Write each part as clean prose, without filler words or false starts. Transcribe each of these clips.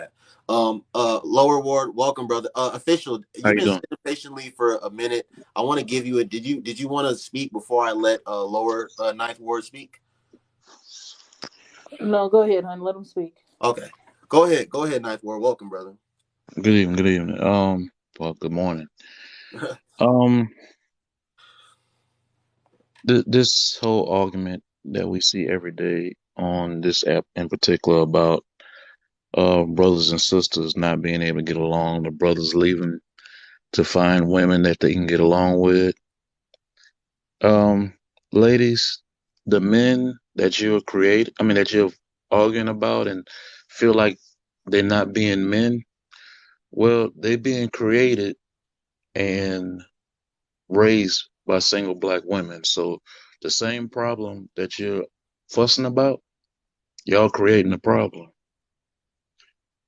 that. Lower Ward, welcome, brother. Official, How you've you been doing? sitting patiently for a minute. I want to give you a. Did you want to speak before I let lower Ninth Ward speak? No, go ahead, hon. Let him speak. Okay, go ahead, Ninth Ward. Welcome, brother. Good evening. Good evening. Well, good morning. Um, this whole argument that we see every day on this app in particular about brothers and sisters not being able to get along, the brothers leaving to find women that they can get along with. Um, Ladies, the men that that you're arguing about and feel like they're not being men, well, they're being created and raised by single black women. So the same problem that you're fussing about, y'all creating a problem.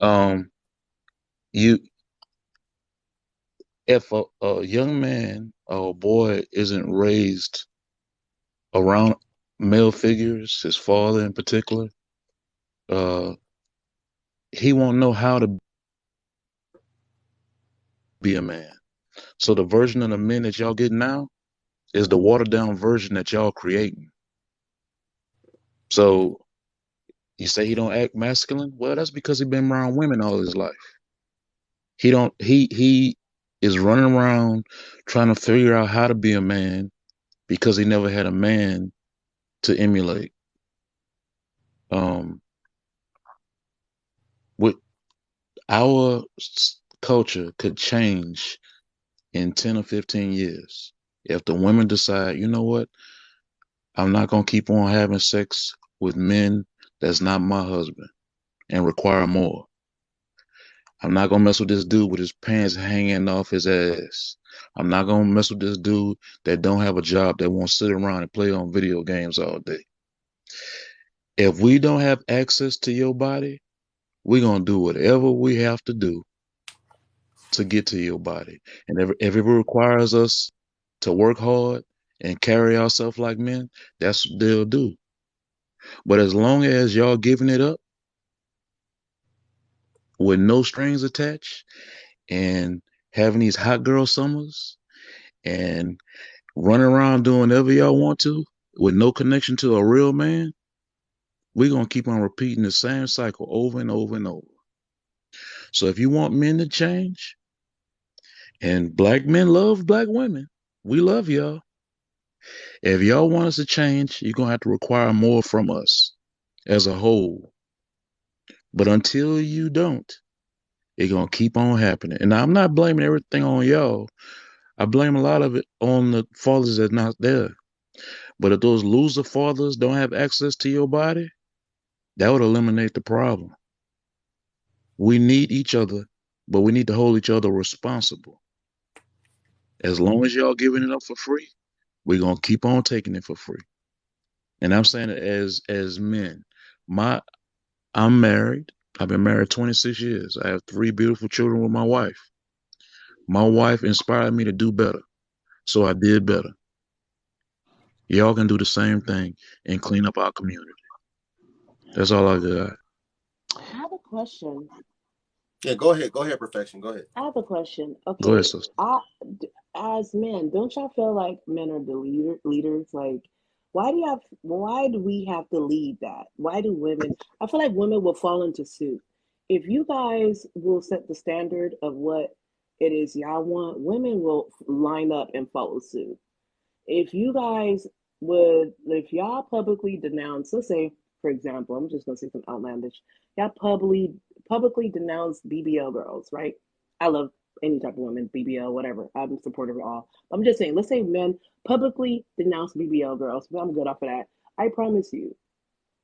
Um, you, if a young man or a boy isn't raised around male figures, his father in particular, uh, he won't know how to be a man. So the version of the men that y'all get now is the watered down version that y'all creating. So you say he don't act masculine? Well, that's because he been around women all his life. He don't he is running around trying to figure out how to be a man because he never had a man to emulate. Um, with our culture could change in 10 or 15 years if the women decide, you know what, I'm not gonna keep on having sex with men that's not my husband and require more. I'm not gonna mess with this dude with his pants hanging off his ass. I'm not gonna mess with this dude that don't have a job that won't sit around and play on video games all day. If we don't have access to your body, we're gonna do whatever we have to do to get to your body. And if it requires us to work hard and carry ourselves like men, that's what they'll do. But as long as y'all giving it up with no strings attached and having these hot girl summers and running around doing whatever y'all want to with no connection to a real man, we're going to keep on repeating the same cycle over and over and over. So if you want men to change, and black men love black women, we love y'all. If y'all want us to change, you're going to have to require more from us as a whole. But until you don't, it's going to keep on happening. And I'm not blaming everything on y'all. I blame a lot of it on the fathers that's not there. But if those loser fathers don't have access to your body, that would eliminate the problem. We need each other, but we need to hold each other responsible. As long as y'all giving it up for free, we're gonna keep on taking it for free. And I'm saying it as men. My I'm married. I've been married 26 years. I have three beautiful children with my wife. My wife inspired me to do better, so I did better. Y'all can do the same thing and clean up our community. That's all I got. I have a question. Yeah, go ahead, perfection. Go ahead. I have a question. Go ahead, Okay, sister. as men, don't y'all feel like men are the leaders? Like, why do we have to lead that? Why do women? I feel like women will fall into suit. If you guys will set the standard of what it is y'all want, women will line up and follow suit. If you guys if y'all publicly denounce, let's say, for example, I'm just gonna say something outlandish, y'all publicly denounce BBL girls, right? I love any type of women, BBL, whatever. I'm supportive of all. I'm just saying, let's say men publicly denounce BBL girls. I'm good off of that. I promise you,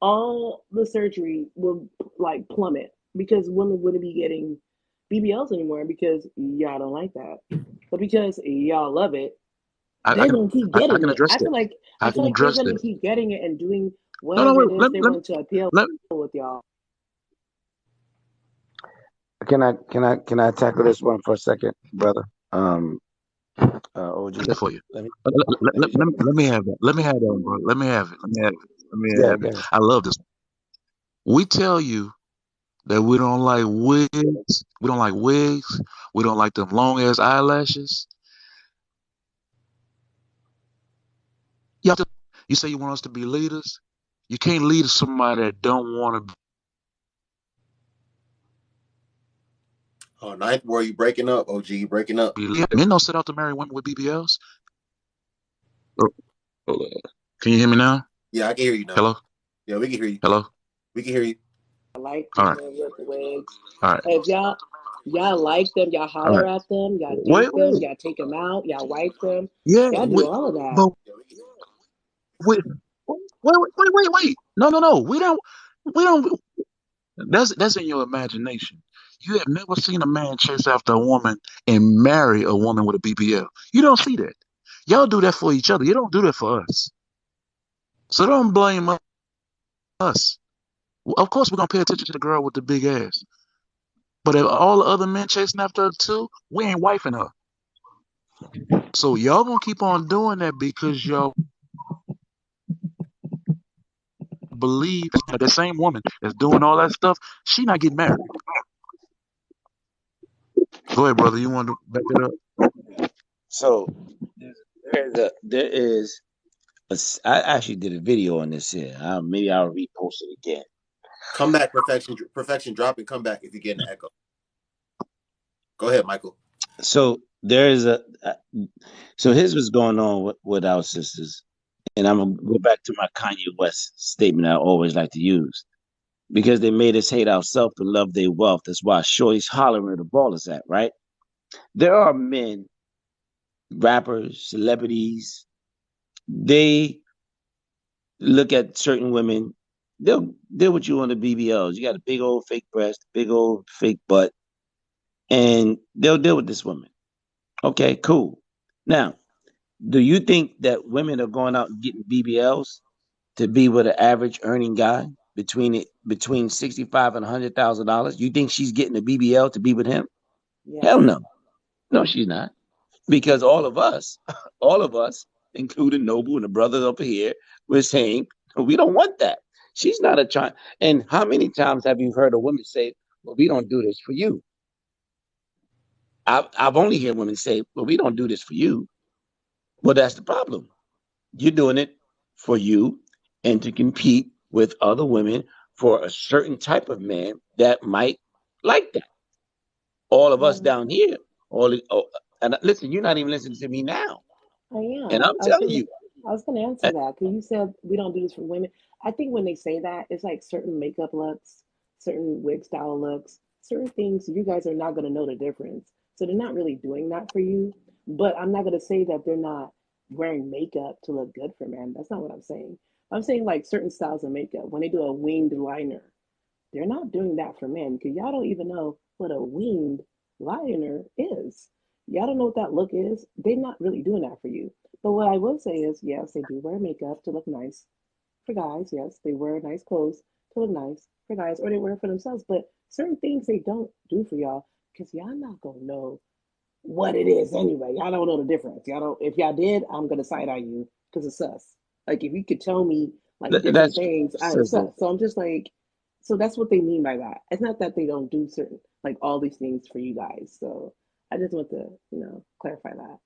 all the surgery will like plummet because women wouldn't be getting BBLs anymore because y'all don't like that. But because y'all love it, I they're can gonna keep I getting can it. address that. I I feel can like they're address gonna that. keep getting it and doing No, no, whatever wait. it is they want to appeal Let with y'all. Can I tackle this one for a second, brother? Um, OG, that for you. let me Let, let me let, let, jump me- in. let me have that. Let me have that, bro. Let me have it. Let me have it. Let me Yeah, have it. go ahead. I love this. We tell you that we don't like wigs. We don't like wigs. We don't like them long ass eyelashes. You have to, you say you want us to be leaders. You can't lead somebody that don't want to Oh, Ninth Ward, you breaking up? OG, you breaking up? be leaders. Men don't set out to marry women with BBLs. Oh, hold on. Can you hear me now? Yeah, I can hear you now. Hello? Yeah, we can hear you. Hello? We can hear you. I like All right. women with wigs. All right. If y'all like them, y'all All holler right. at them, y'all Wait, date them, wait. y'all take them out, y'all wife them, Yeah, y'all do all of that. but wait, wait. No. We don't. That's in your imagination. You have never seen a man chase after a woman and marry a woman with a BBL. You don't see that. Y'all do that for each other. You don't do that for us. So don't blame us. Of course, we're gonna pay attention to the girl with the big ass. But if all the other men chasing after her too, we ain't wifing her. So y'all gonna keep on doing that because y'all believe that the same woman that's doing all that stuff, she not getting married. Go ahead, brother. You want to back it up? So I actually did a video on this here. Maybe I'll repost it again. Come back, perfection. Drop and come back if you get an echo. Go ahead, Michael. So so here's what's going on with our sisters, and I'm gonna go back to my Kanye West statement I always like to use. Because they made us hate ourselves and love their wealth. That's why Shorty's hollering where the ball is at, right? There are men, rappers, celebrities, they look at certain women, they'll deal with you on the BBLs. You got a big old fake breast, big old fake butt, and they'll deal with this woman. Okay, cool. Now, do you think that women are going out and getting BBLs to be with an average earning guy between $65 and $100,000? You think she's getting a BBL to be with him? Yes. Hell no. No, she's not. Because all of us, including Noble and the brothers over here, we're saying we don't want that. She's not a child. And how many times have you heard a woman say, "Well, we don't do this for you"? I've only heard women say, "Well, we don't do this for you." Well, that's the problem. You're doing it for you and to compete with other women for a certain type of man that might like that. All of us Um, down here, and listen, you're not even listening to me now. I And am. I'm telling you, I was gonna answer that because you said we don't do this for women. I think when they say that, it's like certain makeup looks, certain wig style looks, certain things you guys are not gonna know the difference. So they're not really doing that for you. But I'm not gonna say that they're not wearing makeup to look good for men. That's not what I'm saying. I'm saying like certain styles of makeup. When they do a winged liner, they're not doing that for men because y'all don't even know what a winged liner is. Y'all don't know what that look is. They're not really doing that for you. But what I will say is, yes, they do wear makeup to look nice for guys. Yes, they wear nice clothes to look nice for guys, or they wear it for themselves. But certain things they don't do for y'all because y'all not gonna know what it is anyway. Y'all don't know the difference. Y'all don't. If y'all did, I'm gonna side eye you because it's sus. Like if you could tell me like different that's things, it's sister. sus. So I'm just like, so that's what they mean by that. It's not that they don't do certain like all these things for you guys. So I just want to clarify that.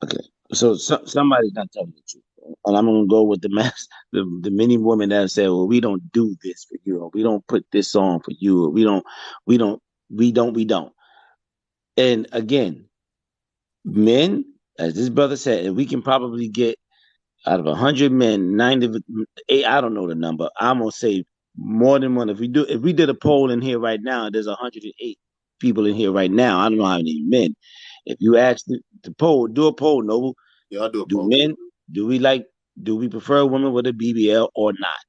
Okay, so somebody's not telling the truth, and I'm gonna go with the mass, the many women that say, "Well, we don't do this for you, or we don't put this on for you, or we don't, we don't." And again, men, as this brother said, and we can probably get out of 100 men, 98, I don't know the number. I'm gonna say more than one. If we did a poll in here right now, there's 108 people in here right now. I don't know how many men. If you ask the poll, do a poll, Noble. Yeah, I'll do a Do poll. men do we like do we prefer a woman with a BBL or not?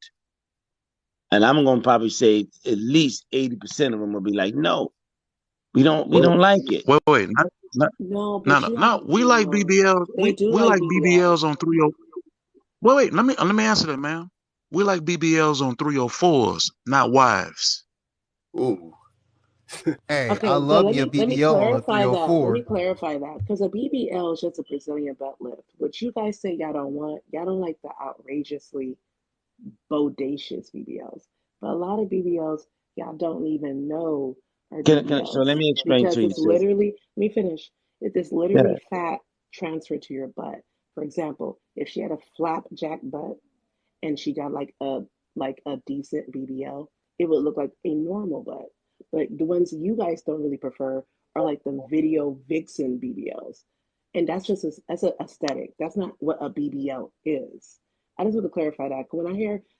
And I'm gonna probably say at least 80% of them will be like, no, we Wait, don't like it. wait. No, but you No. have We like no. BBLs. They do We like like BBLs. BBLs on 30. Wait. Let me answer that, ma'am. We like BBLs on 304s, not wives. Ooh, Hey, I Okay, but love me a let me BBL on a clarify that. Let 304. me clarify that because a BBL is just a Brazilian butt lift. What you guys say y'all don't want, y'all don't like the outrageously bodacious BBLs. But a lot of BBLs y'all don't even know are So let BBLs me explain because to you, it's sis. literally, let me finish. It's Yeah. literally fat transferred to your butt. For example, if she had a flapjack butt and she got like a decent BBL, it would look like a normal butt. But the ones you guys don't really prefer are like the video vixen BBLs, and that's a aesthetic. That's not what a BBL is. I just want to clarify that. When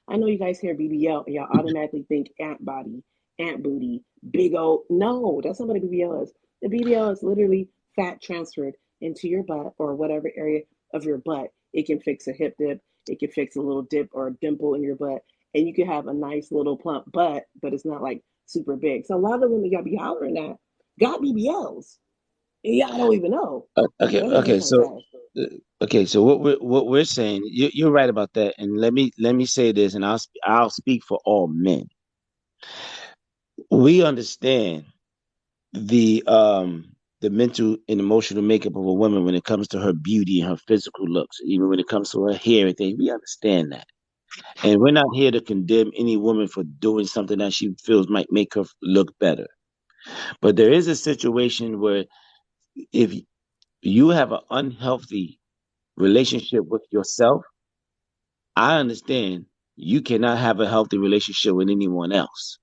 I know you guys hear BBL, and y'all automatically think ant body, ant booty, big old. No, that's not what a BBL is. The BBL is literally fat transferred into your butt or whatever area of your butt. It can fix a hip dip. It can fix a little dip or a dimple in your butt, and you can have a nice little plump butt, but it's not like super big. So a lot of the women y'all be hollering at got BBLs, and y'all don't even know. Okay, That's what I'm okay. trying to say. Uh, so what we're saying, you're right about that. And let me say this, and I'll speak for all men. We understand the mental and emotional makeup of a woman when it comes to her beauty and her physical looks, even when it comes to her hair and things. We understand that. And we're not here to condemn any woman for doing something that she feels might make her look better. But there is a situation where if you have an unhealthy relationship with yourself, I understand you cannot have a healthy relationship with anyone else.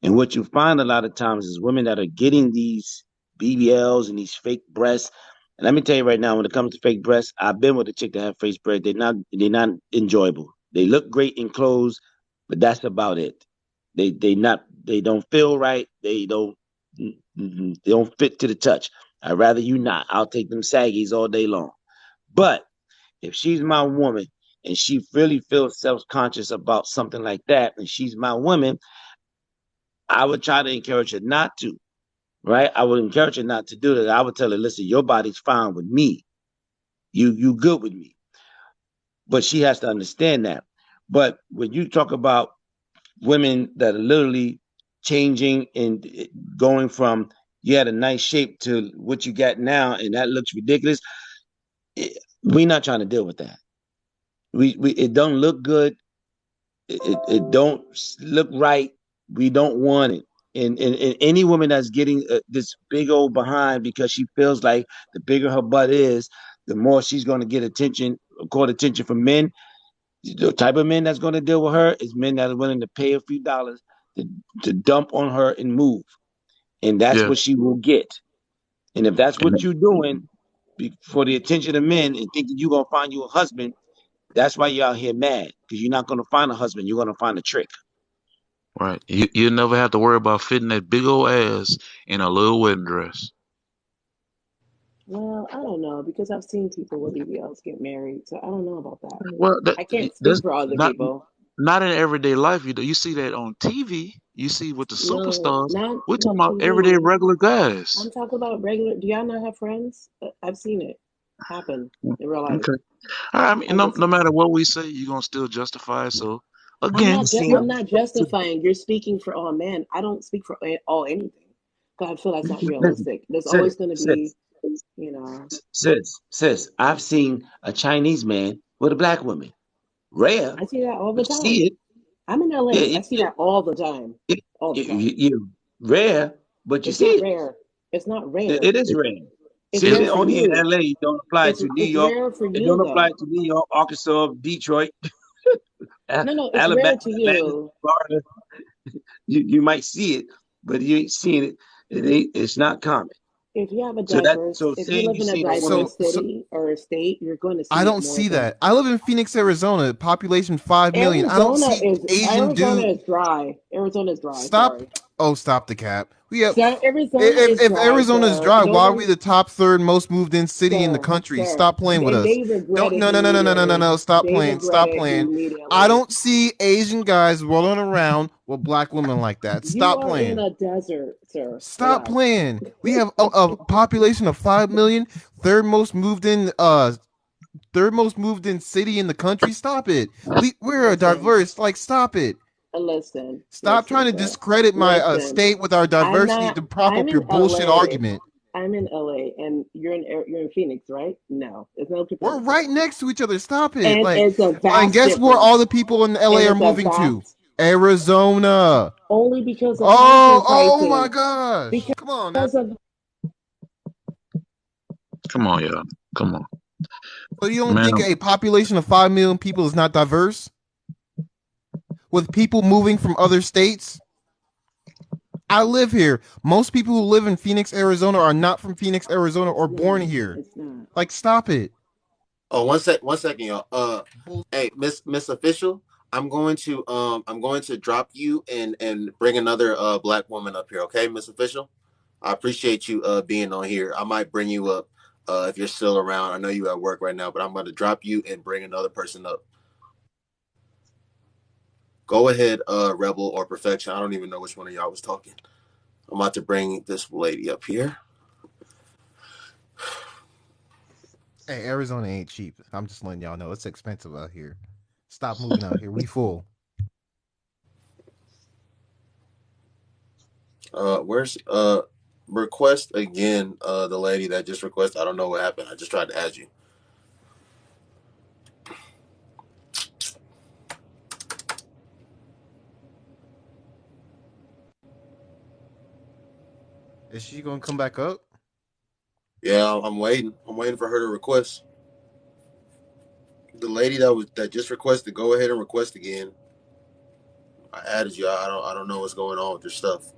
And what you find a lot of times is women that are getting these BBLs and these fake breasts. And let me tell you right now, when it comes to fake breasts, I've been with a chick that have fake breasts. They're not enjoyable. They look great in clothes, but that's about it. They don't feel right. They don't fit to the touch. I'd rather you not. I'll take them saggies all day long. But if she's my woman and she really feels self-conscious about something like that, and she's my woman, I would try to encourage her not to, right? I would encourage her not to do that. I would tell her, listen, your body's fine with me. You good with me. But she has to understand that. But when you talk about women that are literally changing and going from you had a nice shape to what you got now, and that looks ridiculous, we're not trying to deal with that. We it don't look good. It don't look right. We don't want it. And any woman that's getting this big old behind because she feels like the bigger her butt is, the more she's going to get attention, court attention from men. The type of men that's going to deal with her is men that are willing to pay a few dollars to, to dump on her and move. And that's Yeah. what she will get. And if that's what And you're doing for the attention of men and thinking you're going to find you a husband, that's why you're out here mad because you're not going to find a husband. You're going to find a trick. right. You never have to worry about fitting that big old ass in a little wedding dress. Well, I don't know because I've seen people with BBLs get married, so I don't know about that. Well, I can't speak that's for other not people. not in everyday life. You see that on TV. You see with the No, superstars. not We're talking about everyday TV. regular guys. I'm talking about regular. Do y'all not have friends? I've seen it happen in real life. Okay. I mean, I'm no, just no matter what we say, you're gonna still justify it. So again, I'm not justifying. You're speaking for all men. I don't speak for all anything. 'Cause I feel that's not Listen, realistic. There's sis, always going to be, sis, you know. sis, I've seen a Chinese man with a black woman. Rare, I see that all the but you time. see it. I'm in Yeah, LA. I see that all the time. it, All the time. rare, but you It's see not it. rare. It's not rare. It is rare. It's See, rare it, for only in you. LA, it don't apply to New It's York. rare for It you don't apply though. to New York, Arkansas, Detroit, No, it's Alabama, rare to Atlanta, you. Florida. You might see it, but you ain't seeing it. It's not common. If you have a So if you saying live you in a seen a woman, diverse So city or a state, you're going to I see it don't more see than that. I live in Phoenix, Arizona, population 5 million. I don't see Asian Arizona dude. is dry. Arizona is dry. Stop. Sorry. Oh, stop the cap. We have. Arizona is If dry, Arizona is sir. dry, why are we Nobody, the top third most moved in city in the country? sir. Stop playing with And us. they regret Don't. it No, no, no, no, no, no, no, immediately. no. Stop They playing. regret Stop it playing. I immediately. don't see Asian guys rolling around with black women like that. You Stop are in playing. a desert, sir. Stop Relax. playing. We have a population of 5 million, third most moved in city in the country. Stop it. We're a Listen, diverse. Like, stop it. Stop trying listen, to sir. discredit my Listen. state with our I'm diversity not. to prop I'm up your in bullshit LA. argument. I'm in LA, and you're in Phoenix, right? No, there's no We're comparison. right next to each other. Stop it. And Like, it's a and vast guess where difference. all the people in LA And are it's a moving to? vast. Arizona. Only because of housing Oh my prices. gosh. Come on now. Because of Come on, y'all. Come on. So you don't Man, think a population of 5 million people is not diverse? With people moving from other states? I live here. Most people who live in Phoenix, Arizona are not from Phoenix, Arizona or born here. It's not. Like, stop it. Oh, 1 second, y'all. Hey, Miss Official, I'm going to drop you and bring another black woman up here, okay, Miss Official? I appreciate you being on here. I might bring you up if you're still around. I know you at work right now, but I'm going to drop you and bring another person up. Go ahead, Rebel or Perfection. I don't even know which one of y'all was talking. I'm about to bring this lady up here. Hey, Arizona ain't cheap. I'm just letting y'all know it's expensive out here. Stop moving out here. We full. Where's request again? The lady that just requested. I don't know what happened. I just tried to add you. Is she gonna come back up? Yeah, I'm waiting. I'm waiting for her to request. The lady that just requested, go ahead and request again. I added you. I don't know what's going on with your stuff.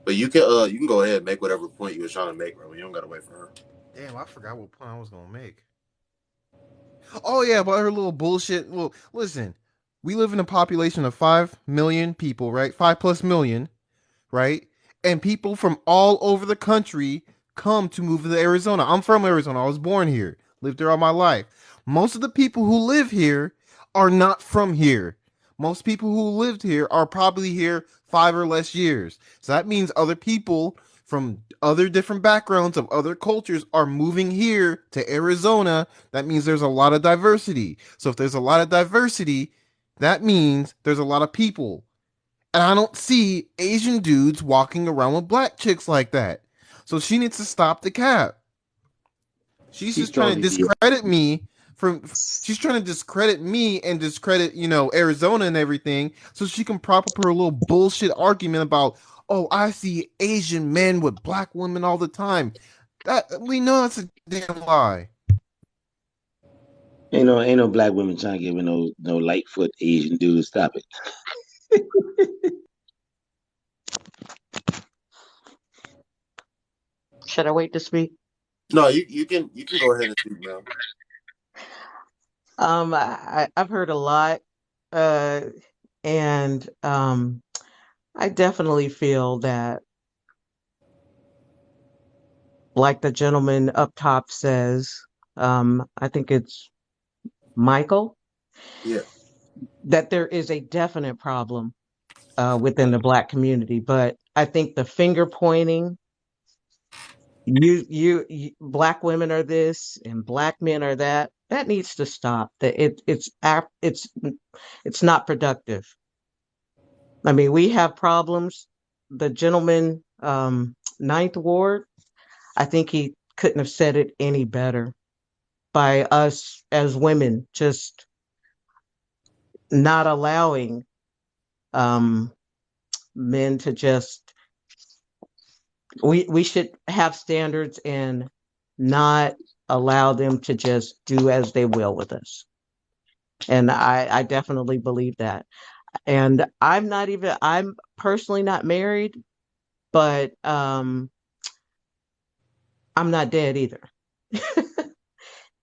But you can go ahead and make whatever point you were trying to make, bro. You don't gotta wait for her. Damn, I forgot what point I was gonna make. Oh yeah, about her little bullshit. Well, listen, we live in a population of 5 million people, right? 5+ million, right? And people from all over the country come to move to Arizona. I'm from Arizona. I was born here, lived there all my life. Most of the people who live here are not from here. Most people who lived here are probably here 5 or less years. So that means other people from other different backgrounds of other cultures are moving here to Arizona. That means there's a lot of diversity. So if there's a lot of diversity, that means there's a lot of people. And I don't see Asian dudes walking around with black chicks like that. So she needs to stop the cap. She's just trying to discredit me she's trying to discredit me and discredit, Arizona and everything, so she can prop up her little bullshit argument about, oh, I see Asian men with black women all the time. That we know it's a damn lie. Ain't no black women trying to get with no lightfoot Asian dudes. Stop it. Should I wait to speak? No, you can go ahead and speak now. I've heard a lot, and I definitely feel that, like the gentleman up top says, I think it's Michael, Yeah. that there is a definite problem within the Black community. But I think the finger pointing, you Black women are this and Black men are that, that needs to stop. That it's not productive. I mean, we have problems. The gentleman, Ninth Ward, I think he couldn't have said it any better, by us as women just not allowing men to just, we should have standards and not allow them to just do as they will with us. And I definitely believe that. And I'm personally not married, but I'm not dead either.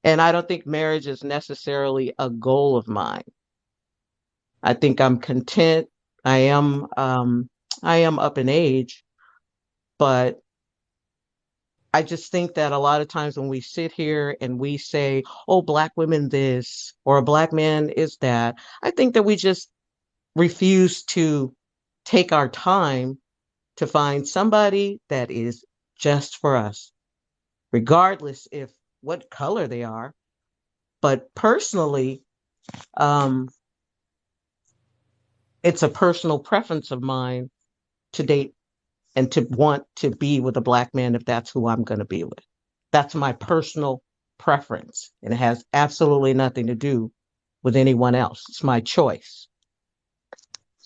And I don't think marriage is necessarily a goal of mine. I think I'm content. I am up in age, but I just think that a lot of times when we sit here and we say, oh, Black women this or a Black man is that, I think that we just refuse to take our time to find somebody that is just for us, regardless if what color they are. But personally, it's a personal preference of mine to date and to want to be with a Black man if that's who I'm going to be with. That's my personal preference, and it has absolutely nothing to do with anyone else. It's my choice.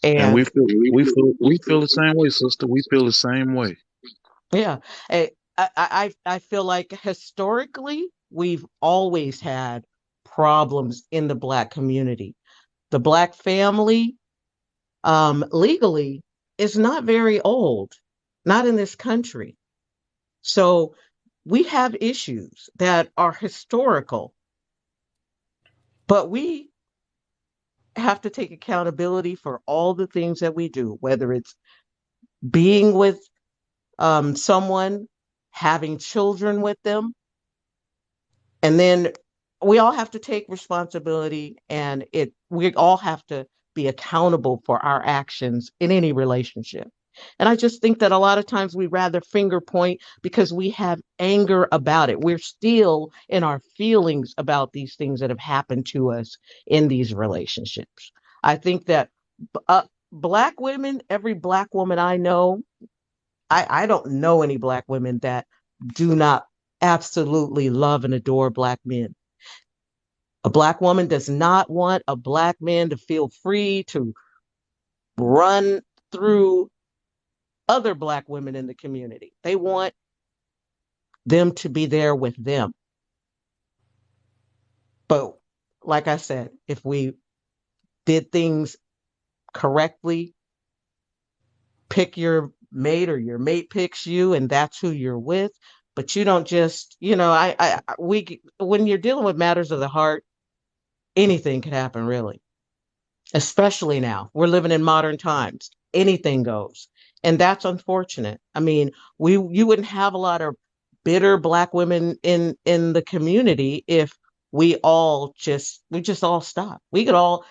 And And we feel the same way, sister. We feel the same way. yeah, eh, I feel like historically we've always had problems in the Black community. The Black family, legally, is not very old, not in this country. So we have issues that are historical, but we have to take accountability for all the things that we do, whether it's being with someone, having children with them, and then we all have to take responsibility, and it we all have to be accountable for our actions in any relationship. And I just think that a lot of times we rather finger point because we have anger about it. We're still in our feelings about these things that have happened to us in these relationships. I think that Black women, every Black woman I know, I don't know any Black women that do not absolutely love and adore Black men. A Black woman does not want a Black man to feel free to run through other Black women in the community. They want them to be there with them. But like I said, if we did things correctly, pick your mate or your mate picks you and that's who you're with. But you don't just, when you're dealing with matters of the heart, anything could happen really, especially now. We're living in modern times. Anything goes. And that's unfortunate. I mean, you wouldn't have a lot of bitter Black women in the community if we just all stop. We could all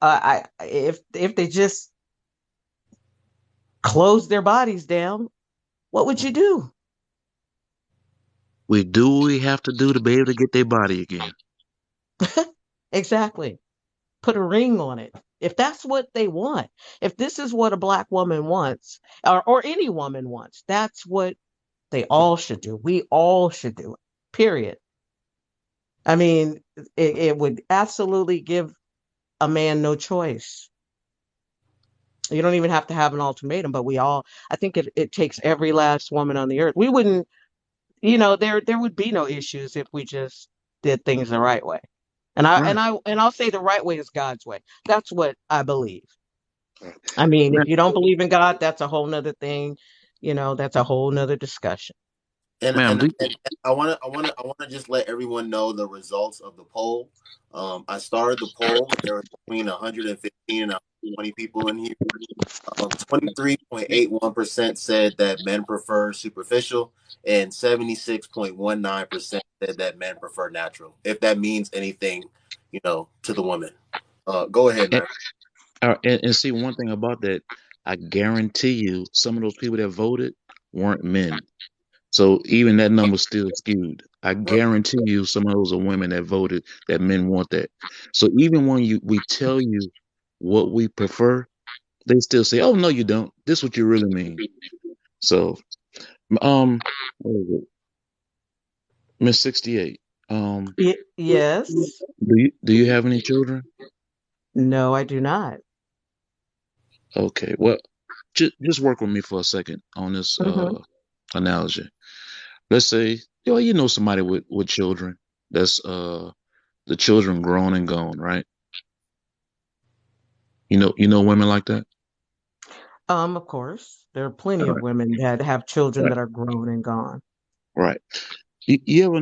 if they just close their bodies down, what would you do? We do what we have to do to be able to get their body again. Exactly. Put a ring on it. If that's what they want, if this is what a Black woman wants, or any woman wants, that's what they all should do. We all should do it. Period. I mean, it would absolutely give a man no choice. You don't even have to have an ultimatum, but I think it takes every last woman on the earth. We wouldn't, there would be no issues if we just did things the right way. Right. And I'll say the right way is God's way. That's what I believe. I mean, if Man, you don't believe in God, that's a whole nother thing. That's a whole nother discussion. And ma'am, and, do and I wanna just let everyone know the results of the poll. I started the poll. There were between 115 and 120 people in here. 23.81% said that men prefer superficial, and 76.19% said that men prefer natural. If that means anything, to the women. Go ahead, and, Nigel. and see one thing about that, I guarantee you some of those people that voted weren't men. So even that number's still skewed. I guarantee you some of those are women that voted that men want that. So even when we tell you what we prefer, they still say, "Oh no, you don't. This is what you really mean." So, what is it, Miss 68? Yes. Do you have any children? No, I do not. Okay, well, just work with me for a second on this Hmm. analogy. Let's say you know somebody with children. That's the children grown and gone, right? You know women like that. Of course, there are plenty All of right, women that have children right, that are grown and gone. right. You ever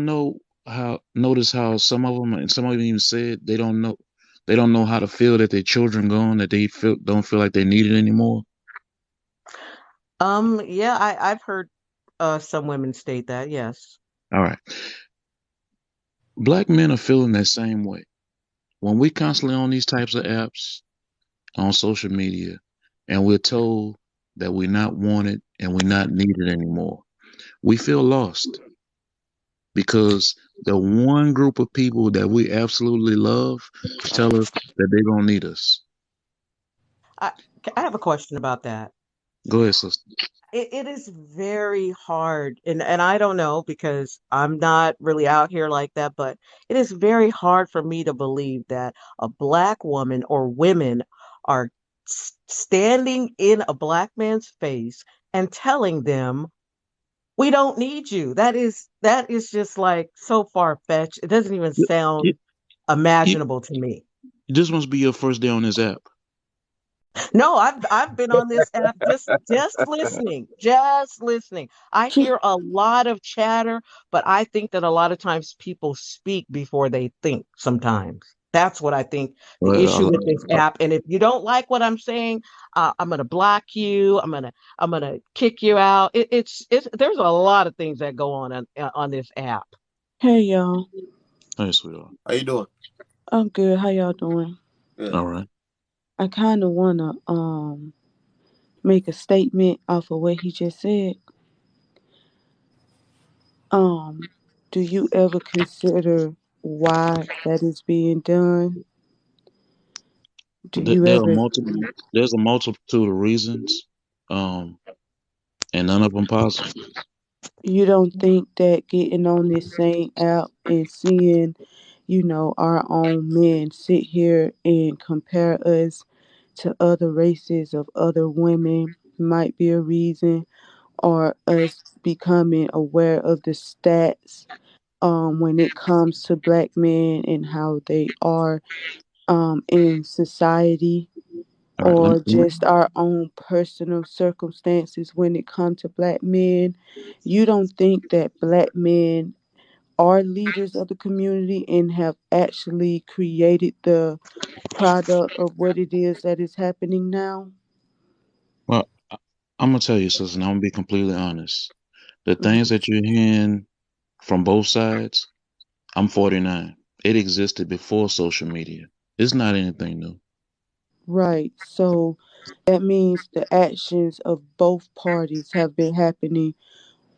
notice how some of them, and some of them even said they don't know how to feel that their children gone, that they don't feel like they need it anymore. Yeah, I've heard some women state that, yes. All right, black men are feeling that same way when we constantly on these types of apps on social media, and we're told that we're not wanted and we're not needed anymore. We feel lost because the one group of people that we absolutely love tell us that they don't need us. I, I have a question about that. Go ahead, sister. It is very hard, and I don't know because I'm not really out here like that, but it is very hard for me to believe that a Black woman or women are standing in a black man's face and telling them, we don't need you. That is just like so far fetched. It doesn't even You, sound you, imaginable to me. this must be your first day on this app. No, I've been on this app just listening, just listening. I She, hear a lot of chatter, but I think that a lot of times people speak before they think sometimes. That's what I think the issue Well, with this app. And if you don't like what I'm saying, I'm gonna block you. I'm gonna kick you out. It's there's a lot of things that go on this app. hey y'all, hey, sweetheart. How you doing? I'm good. How y'all doing? Good. All right. I kind of wanna make a statement off of what he just said. Um, do you ever consider why that is being done? Do you There are ever? multiple. There's a multitude of reasons, um, and none of them positive. You don't think that getting on this same app and seeing, our own men sit here and compare us to other races of other women might be a reason, or us becoming aware of the stats when it comes to black men and how they are in society, All right. or just our own personal circumstances when it comes to black men. You don't think that black men are leaders of the community and have actually created the product of what it is that is happening now? Well, I'm gonna tell you, sister, and I'm gonna be completely honest. The things Mhm. that you're hearing from both sides, I'm 49. It existed before social media. It's not anything new. Right. So that means the actions of both parties have been happening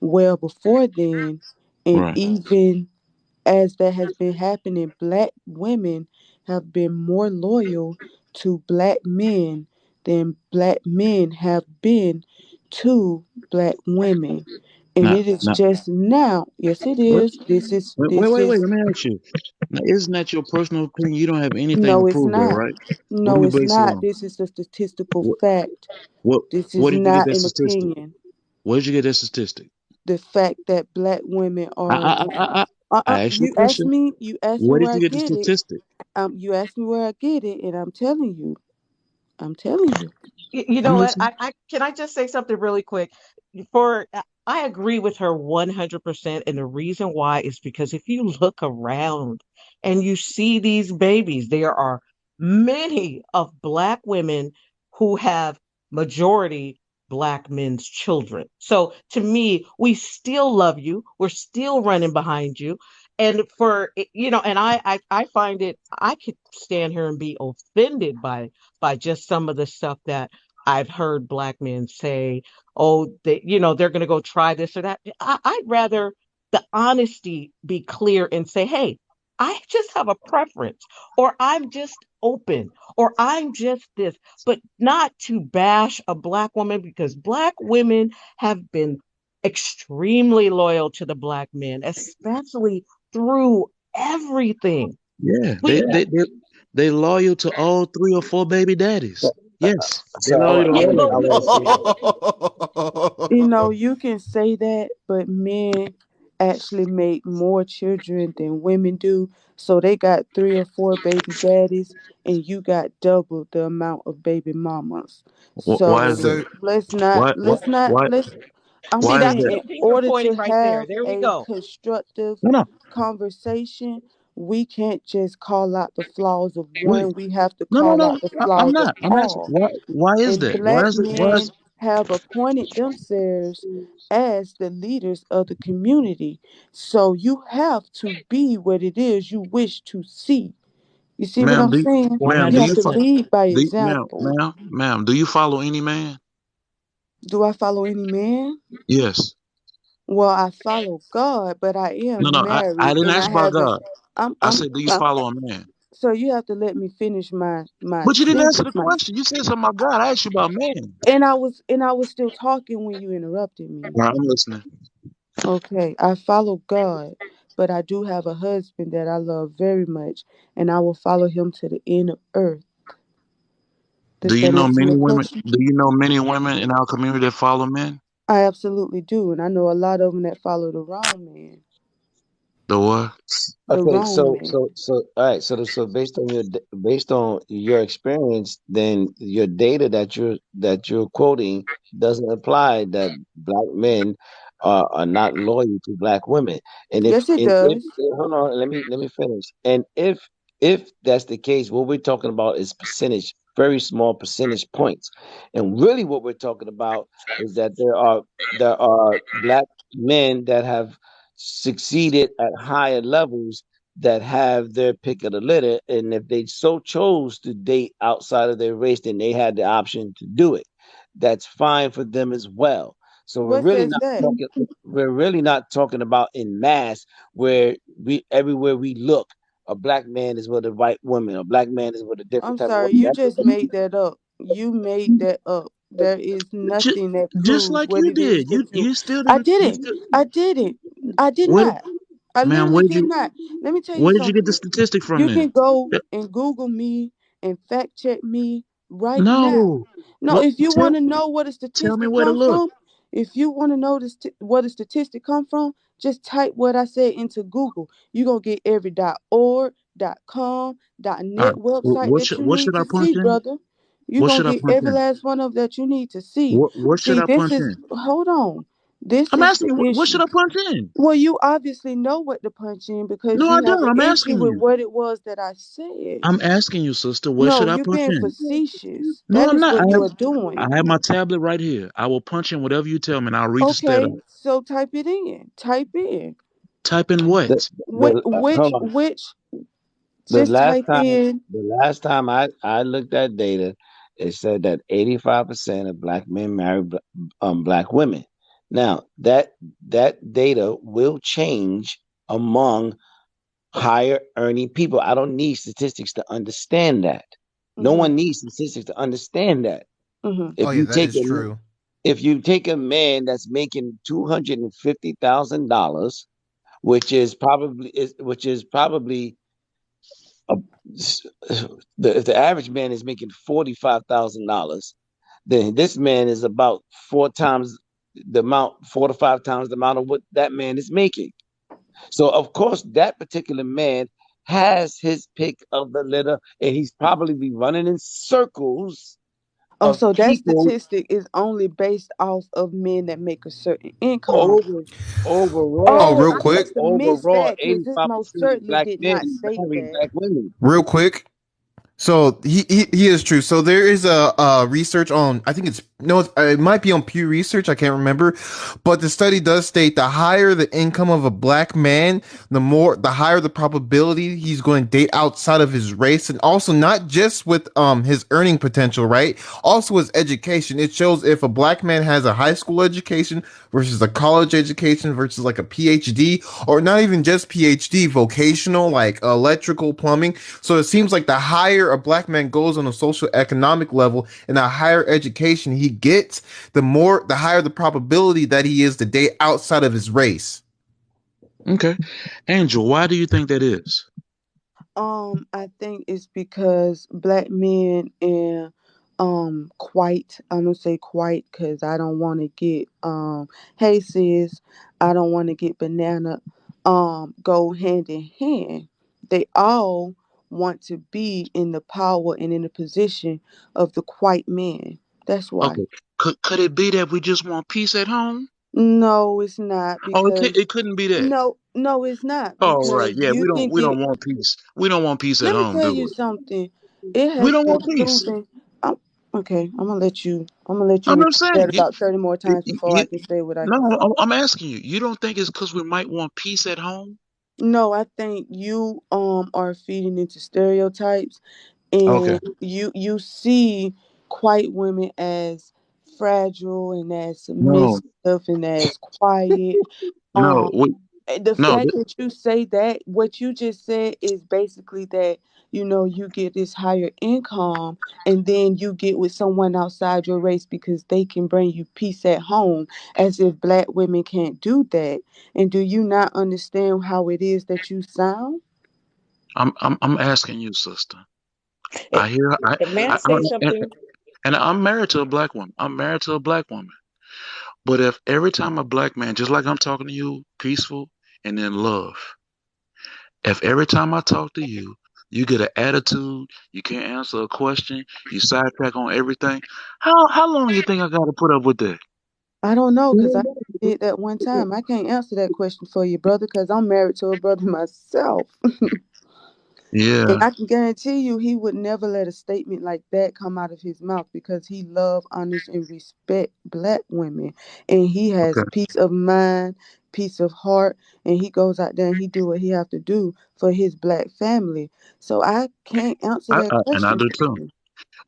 well before then. And Right. even as that has been happening, black women have been more loyal to black men than black men have been to black women. And Now, it is now, just now, yes it what? is. This is this Wait. is Let me ask you. Now, isn't that your personal opinion? You don't have anything to no, it's prove that, not. right? What do No, you it's base it not. on? This is a statistical What? fact. What? This is Where did you get not that an statistic? opinion. Where did you get that statistic? The fact that black women I, are I, I, I, I asked you a question. you asked me Where did where I you get the get it. statistic? You asked me where I get it, and I'm telling you. You I'm know what? listening. I can I just say something really quick? For I agree with her 100%, and the reason why is because if you look around and you see these babies, there are many of black women who have majority black men's children. So to me, we still love you. We're still running behind you. And and I find it, I could stand here and be offended by just some of the stuff that I've heard black men say. Oh, they're going to go try this or that. I'd rather the honesty be clear and say, hey, I just have a preference, or I'm just open, or I'm just this, but not to bash a black woman, because black women have been extremely loyal to the black men, especially through everything. Yeah, We they loyal to all three or four baby daddies. Yes, they So loyal to yeah, all of I them. want to say that. You can say that, but men actually make more children than women do. So they got three or four baby daddies, and you got double the amount of baby mamas. Why is So that? So Why? Why? let's. I'm see, Why is that's saying, that? in two finger order pointing to right there. have There we a go. constructive No, no. conversation, we can't just call out the flaws of Wait. one. We have to No, no, call no. out the I'm flaws of not. I'm asking. all. Why? Why is And that? Why black is it? Why is? men have appointed themselves as the leaders of the community. So you have to be what it is you wish to see. You see what Ma'am, I'm saying? ma'am, You do have you, to 100%. lead by ma'am, example. ma'am, do you follow any man? Do I follow any man? Yes. Well, I follow God, but I No, am no. I married didn't and I ask about haven't. God. I'm. I I'm. said, do you I'm follow a man? so you have to let me finish my But you didn't answer sentence, the question. You said something about God. I asked you about man. and I was still talking when you interrupted me. All right, I'm listening. Okay, I follow God, but I do have a husband that I love very much, and I will follow him to the end of earth. Does that answer your question? Do you know many women in our community that follow men? I absolutely do, and I know a lot of them that follow the wrong man. The what? The Okay, wrong so man. so so all right, so based on your experience, then your data that you're quoting doesn't imply that black men are not loyal to black women. And if Yes, it and if does. hold on, let me finish. And if that's the case, what we're talking about is percentage, very small percentage points. And really what we're talking about is that there are black men that have succeeded at higher levels that have their pick of the litter. And if they so chose to date outside of their race, then they had the option to do it. That's fine for them as well. So we're What really says not that? talking we're really not talking about in mass where we everywhere we look, a black man is with a white woman, a black man is with a different I'm type of sorry, woman. you just made that up. You made that up. There is Just, nothing that just proves like what you it is did. that you. You still I didn't. You didn't. still. I didn't. I did Where, not. I ma'am? literally did not. Let me tell you Where did you get the something. statistic from? You Then. can go Yeah. and Google me and fact check me right now. No. No, What? if you want to know what a Tell me statistic where to come look. from, if you want to know what a statistic come from, just type what I said into Google. You're going to get every .org, .com, All right. .net website that you What need should I to punch see, in? brother. You're What going should to I get punch every in? last one of that you need to see. What should See, I this punch is, in? hold on. This I'm is the asking you. What issue. should I punch in? Well, you obviously know what to punch in because No, I you have don't. an I'm issue asking with you. what it was that I said. I'm asking you, sister. What No, should I you're punch being in? facetious. No, That I'm is not. what you are doing. I have my tablet right here. I will punch in whatever you tell me, and I'll read the stat Okay, up. so type it in. Type in. Type in The, what? hold on. Which, The just last type time, in. the last time I looked at data, it said that 85% of black men marry black women. Now that data will change among higher earning people. I don't need statistics to understand that. No Mm-hmm, one needs statistics to understand that. mm-hmm. Oh If yeah, you that take is a true. if you take a man that's making $250,000, which is probably a, if the average man is making $45,000, then this man is about 4 to 5 times the amount of what that man is making. So of course that particular man has his pick of the litter, and he's probably be running in circles Oh, of so that people statistic is only based off of men that make a certain income. over Oh, Oh, overall. real I quick, must have missed Overall, that because it most 85% of certainly black did men not state marry that. black women. real quick. So he is true. So there is a research on, I think it's no, it might be on Pew Research. I can't remember, but the study does state the higher the income of a black man, the higher the probability he's going to date outside of his race, and also not just with his earning potential, right? Also his education. It shows if a black man has a high school education versus a college education versus like a PhD, or not even just PhD, vocational like electrical, plumbing. So it seems like the higher a black man goes on a social economic level and the higher education he gets, the higher the probability that he is to date outside of his race. Okay, Angel. Why do you think that is? I think it's because black men and quite, I'm gonna say quite because I don't want to get hey sis, I don't want to get banana go hand in hand. They all want to be in the power and in the position of the white man. That's why. Okay, could it be that we just want peace at home? No, it's not Oh, because it couldn't be that. no, it's not Oh, right. because Yeah, you can we get. don't want peace. We don't want peace at Let me home, tell do you we? something. It We has don't been want peace. proven. I'm, okay, I'm gonna let you. I'm gonna let you I'm repeat just saying. that about 30 more times before I You, can say what I no, can say. I'm asking you. You don't think it's because we might want peace at home? No, I think you are feeding into stereotypes, Okay. and you see white women as fragile and as No, submissive and as quiet. no, Um, we, the no. fact that you say that, what you just said is basically that you get this higher income and then you get with someone outside your race because they can bring you peace at home, as if black women can't do that. And do you not understand how it is that you sound? I'm asking you, sister. Eh, I hear. May I I, say something? And I'm married to a black woman. I'm married to a black woman. But if every time a black man, just like I'm talking to you, peaceful and in love, if every time I talk to you, you get an attitude, you can't answer a question, you sidetrack on everything, how long you think I got to put up with that? I don't know, because I did that one time. I can't answer that question for you, brother, because I'm married to a brother myself. And Yeah. I can guarantee you he would never let a statement like that come out of his mouth because he love, honors, and respect black women. And he has Okay. peace of mind, peace of heart, and he goes out there and he do what he have to do for his black family. So I can't answer that And I question do for too. you.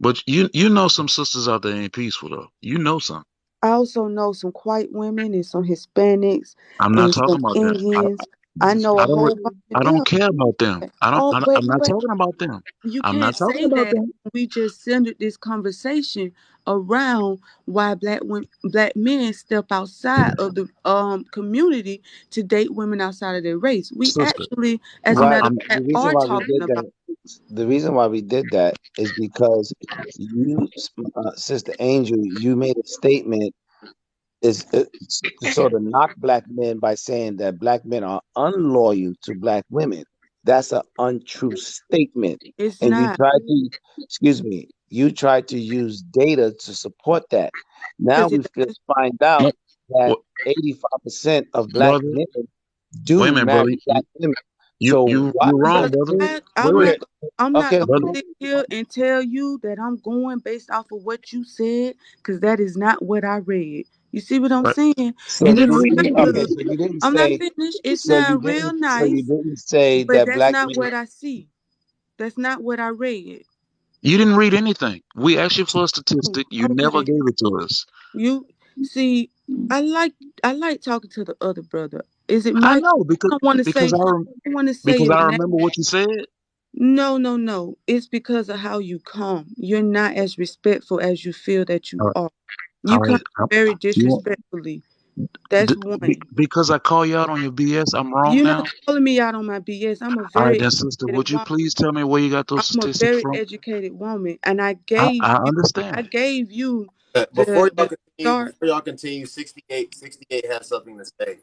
But you know some sisters out there ain't peaceful though. You know some. I also know some white women and some Hispanics I'm not and some talking about them. Indians. I know a I don't whole bunch of I them. don't care about them. Oh, but I'm not talking about them. you I'm not can't talking say about that. them. We just centered this conversation around why black men step outside of the community to date women outside of their race. We Sister. actually, as a I'm Why matter of I'm the fact, reason are why we talking did about. that? The reason why we did that is because you, Sister Angel, you made a statement is to sort of knock black men by saying that black men are unloyal to black women. That's an untrue statement. It's And you not try to, excuse me, you try to use data to support that. Now because we it just find out that what 85% of black brother? men Wait a do minute, brother. marry black women. You So you why you is wrong, Brother, brother. it Wait, I'm wait, not we're gonna I'm not okay? gonna brother. sit here and tell you that I'm going based off of what you said, because that is not what I read. You see what I'm Right. saying? So You And it didn't you read sounds didn't okay, anything. good. so you didn't I'm not say finished. It sounds real so you nice, didn't say but that that's black not men what I see. That's not what I read. You didn't read anything. We asked you for a Oh, statistic. You never okay. gave it to us. You see, I like I like talking to the other brother. Is it I Mike? know I don't want to because say I want to say because your I name. remember what you said. No, no, no. It's because of how you come. You're not as respectful as you feel that you All right. are. You All come right. very You want, disrespectfully. That's one. because I call you out on your BS, I'm wrong You're now. not calling me out on my BS. I'm a All right, very then, sister, educated would you woman. please tell me where you got those I'm a statistics very from? educated woman, and I I understand. gave you Before y'all the continue, start. before y'all continue, 68 has something to say.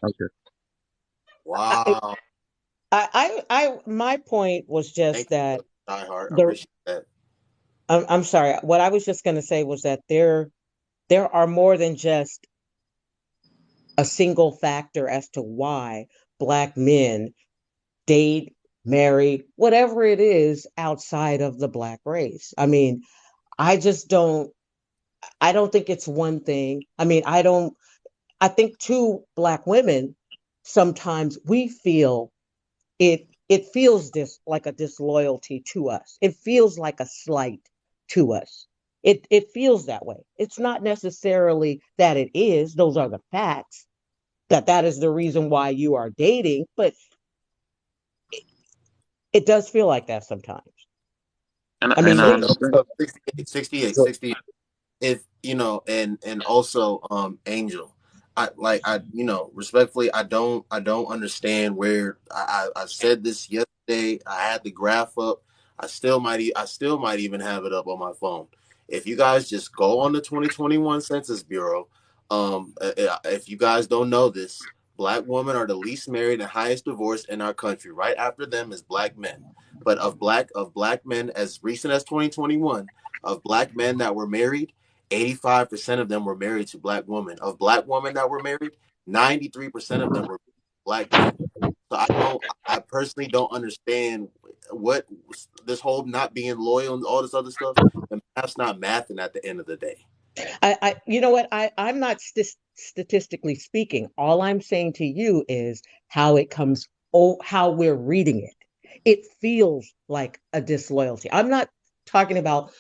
Okay. I, Wow. my point was Thank just you, that Die Hard. I the, appreciate that. I'm sorry. What I was just going to say was that there are more than just a single factor as to why Black men date, marry, whatever it is outside of the Black race. I mean, I just don't, I don't think it's one thing. I mean, I think too, Black women, sometimes we feel it feels like a disloyalty to us. It feels like a slight to us. It feels that way. It's not necessarily that it is, those are the facts, that is the reason why you are dating, but it does feel like that sometimes. I And mean, I So, there's understand. so 68, so 68. If you know, and also Angel, respectfully, I don't understand where I said this yesterday. I had the graph up. I still might even have it up on my phone. If you guys just go on the 2021 Census Bureau, if you guys don't know this, black women are the least married and highest divorced in our country. Right after them is black men. But of black men as recent as 2021, of black men that were married, 85% of them were married to black women. Of black women that were married, 93% of them were black men. So I personally don't understand what this whole not being loyal and all this other stuff. And that's not mathing at the end of the day. you know what, I'm not statistically speaking. All I'm saying to you is how it comes, how we're reading it. It feels like a disloyalty. I'm not talking about,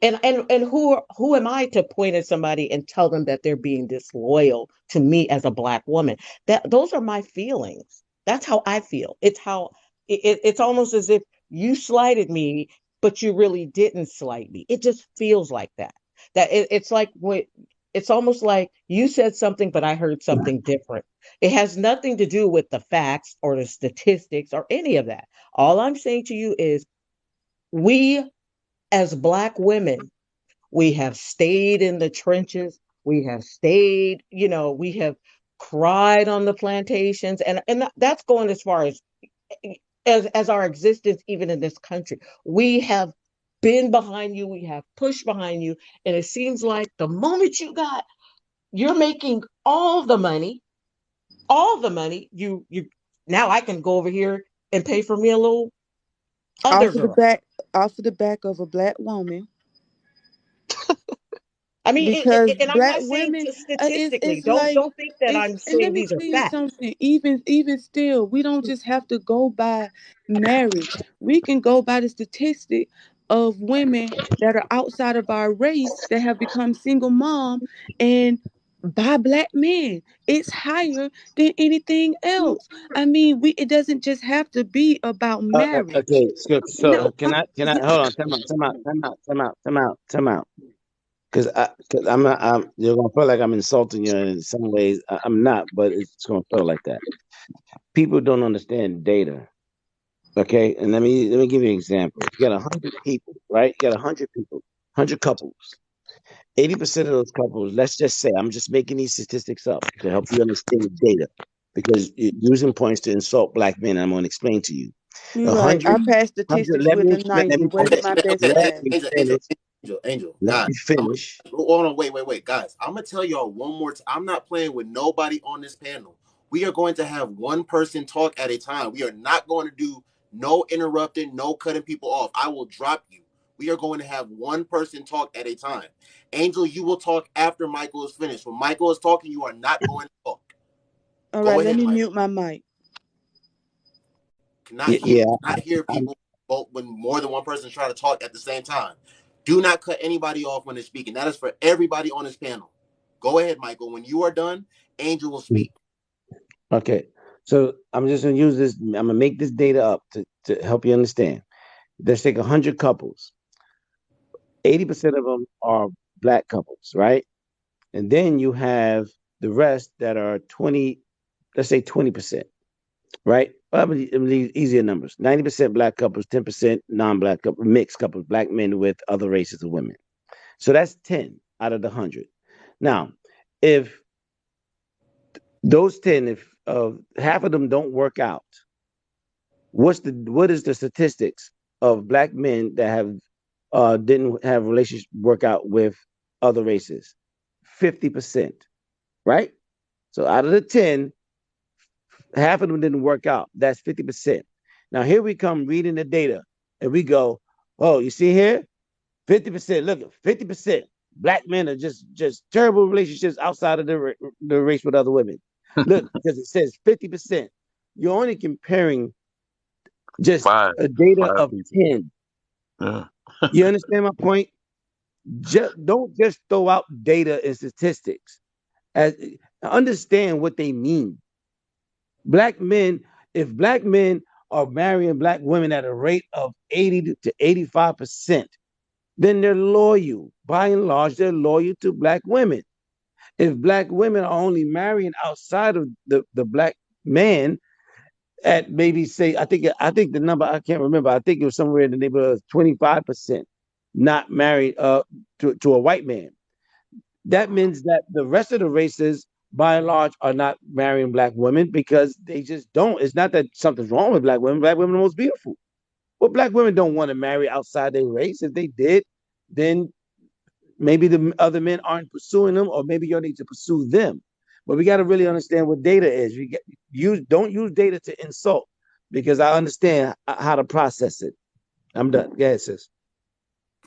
and who am I to point at somebody and tell them that they're being disloyal to me as a Black woman? That those are my feelings. That's how I feel. It's how it's almost as if you slighted me, but you really didn't slight me. It just feels like that. It's like what, it's almost like you said something, but I heard something different. It has nothing to do with the facts or the statistics or any of that. All I'm saying to you is we as Black women We have stayed in the trenches. We have stayed, we have cried on the plantations. And that's going as far as our existence, even in this country. We have been behind you. We have pushed behind you. And it seems like the moment you're making all the money, you now I can go over here and pay for me a little other Off of the girl. back, off of the back of a black woman, I mean, because and I'm black not saying women, just it's statistically. it's Don't like think that it's. I'm And let saying me these are tell you facts. something. Even still, we don't just have to go by marriage. We can go by the statistic of women that are outside of our race that have become single mom and by black men. It's higher than anything else. I mean, it doesn't just have to be about marriage. Okay, so No, can I hold on? Time out. Cause you're gonna feel like I'm insulting you in some ways. I'm not, but it's gonna feel like that. People don't understand data. Okay, and let me give you an example. You got 100 people, right? You got 100 people, 100 couples. 80% of those couples, let's just say, I'm just making these statistics up to help you understand the data, because you're using points to insult black men. I'm going to explain to you. you're A right. I hundred, passed hundred. statistics Let with me a explain. Let 90. me Where's Okay, finish. my okay, best okay. Let guy? me Angel, finish. Let guys. me finish. Hold on, wait, guys. I'm gonna tell y'all one more time. I'm not playing with nobody on this panel. We are going to have one person talk at a time. We are not going to do no interrupting, no cutting people off. I will drop you. We are going to have one person talk at a time. Angel, you will talk after Michael is finished. When Michael is talking, you are not going to talk. All Go right, let ahead, me Michael. mute my mic. Cannot hear people both when more than one person is trying to talk at the same time. Do not cut anybody off when they're speaking. That is for everybody on this panel. Go ahead, Michael. When you are done, Angel will speak. Okay. So I'm just gonna use this. I'm gonna make this data up to help you understand. Let's take 100 couples. 80% of them are black couples, right? And then you have the rest that are 20, let's say 20%, right? Easier numbers. 90% black couples, 10% non-black couples, mixed couples, black men with other races of women. So that's 10 out of the 100. Now, if those 10, if half of them don't work out, what is the statistics of black men that have didn't have relationships work out with other races? 50%, right? So out of the 10, half of them didn't work out. That's 50%. Now here we come reading the data and we go, oh, you see here? 50%. Look, 50%. Black men are just terrible relationships outside of the race with other women. Look, because it says 50%. You're only comparing just Five, a data five of people. 10. Yeah. You understand my point? Don't just throw out data and statistics. As understand what they mean. Black men, if black men are marrying black women at a rate of 80 to 85%, then they're loyal. By and large, they're loyal to black women. If black women are only marrying outside of the black man at maybe say, I think the number I can't remember. I think it was somewhere in the neighborhood of 25% not married to a white man. That means that the rest of the races, by and large, are not marrying black women because they just don't. It's not that something's wrong with black women. Black women are the most beautiful. Well, black women don't want to marry outside their race. If they did, then maybe the other men aren't pursuing them, or maybe you need to pursue them. But we got to really understand what data is. Don't use data to insult, because I understand how to process it. I'm done. Go ahead, sis.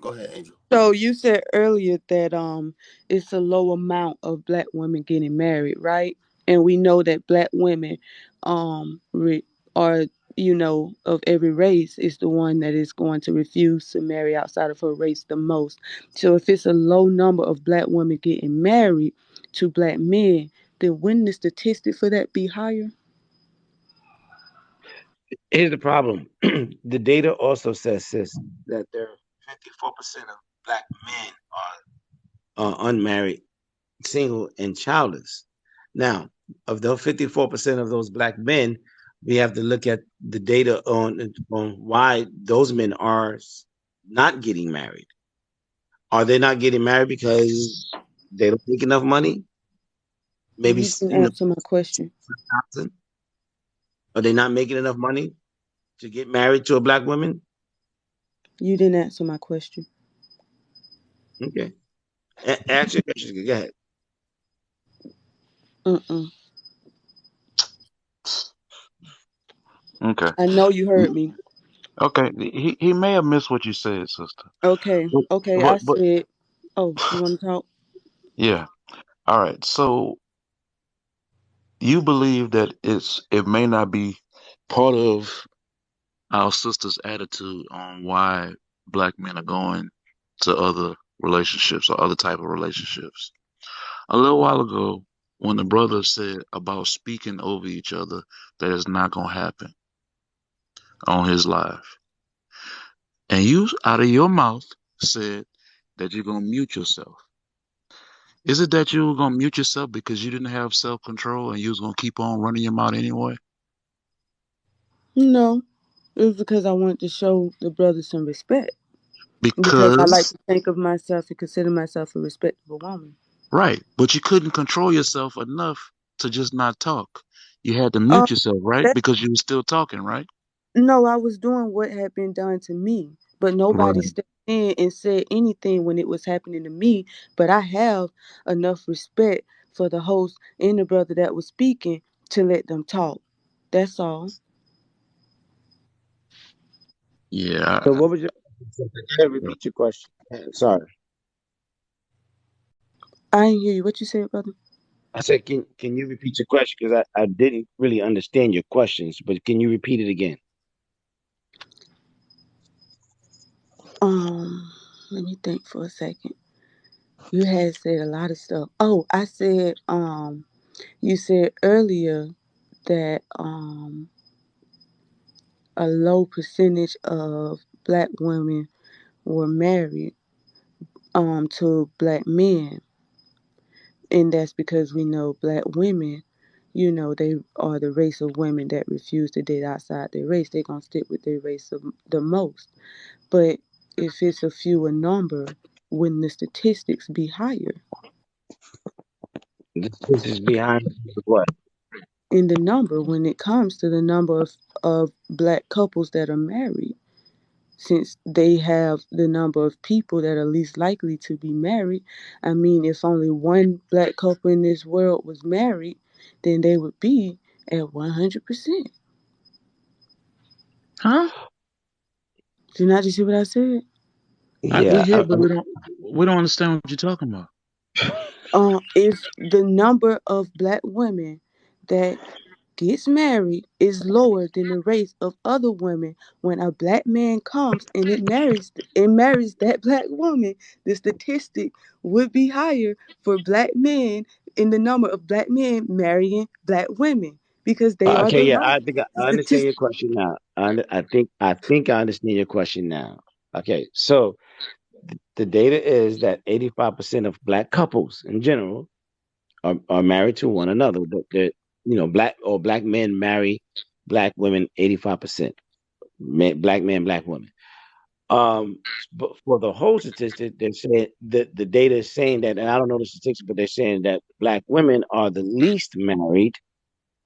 Go ahead, Angel. So you said earlier that it's a low amount of black women getting married, right? And we know that black women are, of every race, is the one that is going to refuse to marry outside of her race the most. So if it's a low number of black women getting married to black men, then wouldn't the statistic for that be higher? Here's the problem. The data also says, sis, that there are 54% of black men are unmarried, single, and childless. Now, of those 54% of those black men, we have to look at the data on why those men are not getting married. Are they not getting married because they don't make enough money? Maybe You didn't answer my question. are they not making enough money to get married to a black woman? You didn't answer my question. Okay, answer your question. Go ahead. Mm-mm. Okay. I know you heard me. Okay. He may have missed what you said, sister. Okay. But Okay. I but said, oh, you want to talk? yeah. All right. So you believe that it may not be part of our sister's attitude on why black men are going to other relationships or other type of relationships. A little while ago, when the brother said about speaking over each other, that is not gonna happen on his live. And you out of your mouth said that you're gonna mute yourself. Is it that you were gonna mute yourself because you didn't have self control and you was gonna keep on running your mouth anyway? No. It was because I wanted to show the brother some respect. Because I like Because to think of myself and consider myself a respectable woman. right, but you couldn't control yourself enough to just not talk. You had to Um, mute yourself, right? that Because you were still talking, right? no, I was doing what had been done to me, but nobody Right. stepped in and said anything when it was happening to me. But I have enough respect for the host and the brother that was speaking to let them talk. That's all. Yeah. So what was your? Repeat your question. Sorry, I didn't hear you. What you said, brother? I said can you repeat your question because I didn't really understand your questions, but can you repeat it again? Let me think for a second. You had said a lot of stuff. Oh, I said, you said earlier that a low percentage of black women were married to black men, and that's because we know black women, they are the race of women that refuse to date outside their race. They're gonna stick with their race the most. But if it's a fewer number, wouldn't the statistics be higher This is behind what? in the number when it comes to the number of black couples that are married? Since they have the number of people that are least likely to be married. I mean, if only one black couple in this world was married, then they would be at 100%. Huh? Did you not just hear what I said? We Yeah, hear, but we don't understand what you're talking about. If the number of black women that gets married is lower than the race of other women, when a black man comes and it marries that black woman, the statistic would be higher for black men in the number of black men marrying black women because they are okay, the yeah, right I think I understand your statistic. question now. I think I understand your question now. Okay, so the data is that 85% of black couples in general are married to one another. Black men marry black women 85%. Black men, black women. But for the whole statistic, they're saying the data is saying that, and I don't know the statistics, but they're saying that black women are the least married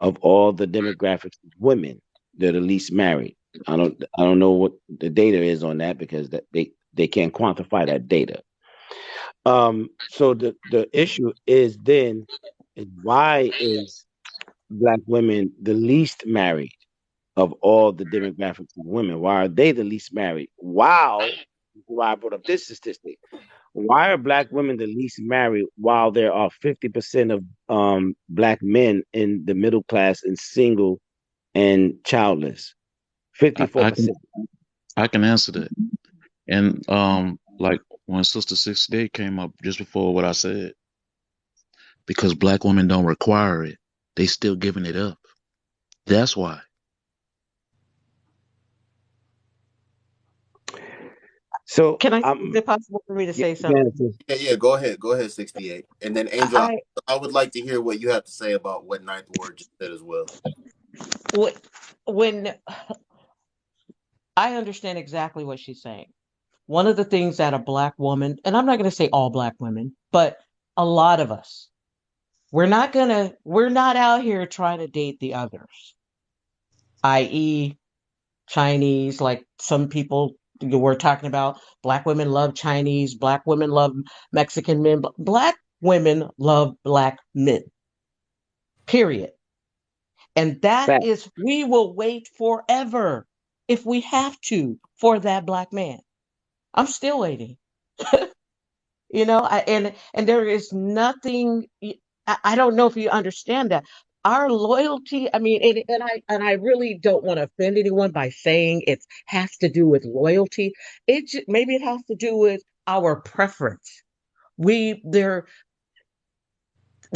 of all the demographics of women. They're the least married. I don't know what the data is on that because they can't quantify that data. So the issue is then is why is black women the least married of all the demographics of women? Why are they the least married? Why I brought up this statistic. Why are black women the least married while there are 50% of black men in the middle class and single and childless? I, I can 54%. I can answer that. And like when Sister 68 came up just before what I said, because black women don't require it, they still giving it up. That's why. So Can I, is it possible for me to yeah, say yeah, something? Yeah, go ahead. Go ahead, 68. And then Angel, I, I would like to hear what you have to say about what Ninth Ward just said as well. when I understand exactly what she's saying. one of the things that a black woman, and I'm not going to say all black women, but a lot of us, we're not out here trying to date the others, i.e., Chinese, like some people were talking about. Black women love Chinese, black women love Mexican men, but black women love black men, period. And that Fact. is, we will wait forever if we have to for that black man. I'm still waiting. And there is nothing. I don't know if you understand that our loyalty. I mean, and I really don't want to offend anyone by saying it has to do with loyalty. Maybe it has to do with our preference. We there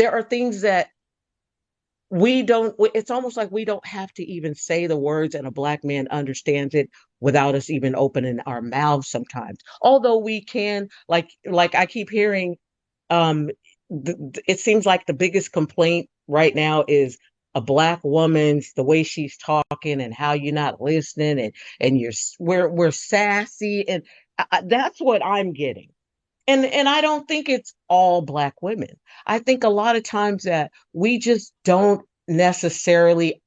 are things that we don't. It's almost like we don't have to even say the words, and a black man understands it without us even opening our mouths sometimes. Although we can, like I keep hearing, it seems like the biggest complaint right now is a black woman's the way she's talking and how you're not listening, and we're sassy, and that's what I'm getting. And I don't think it's all black women. I think a lot of times that we just don't necessarily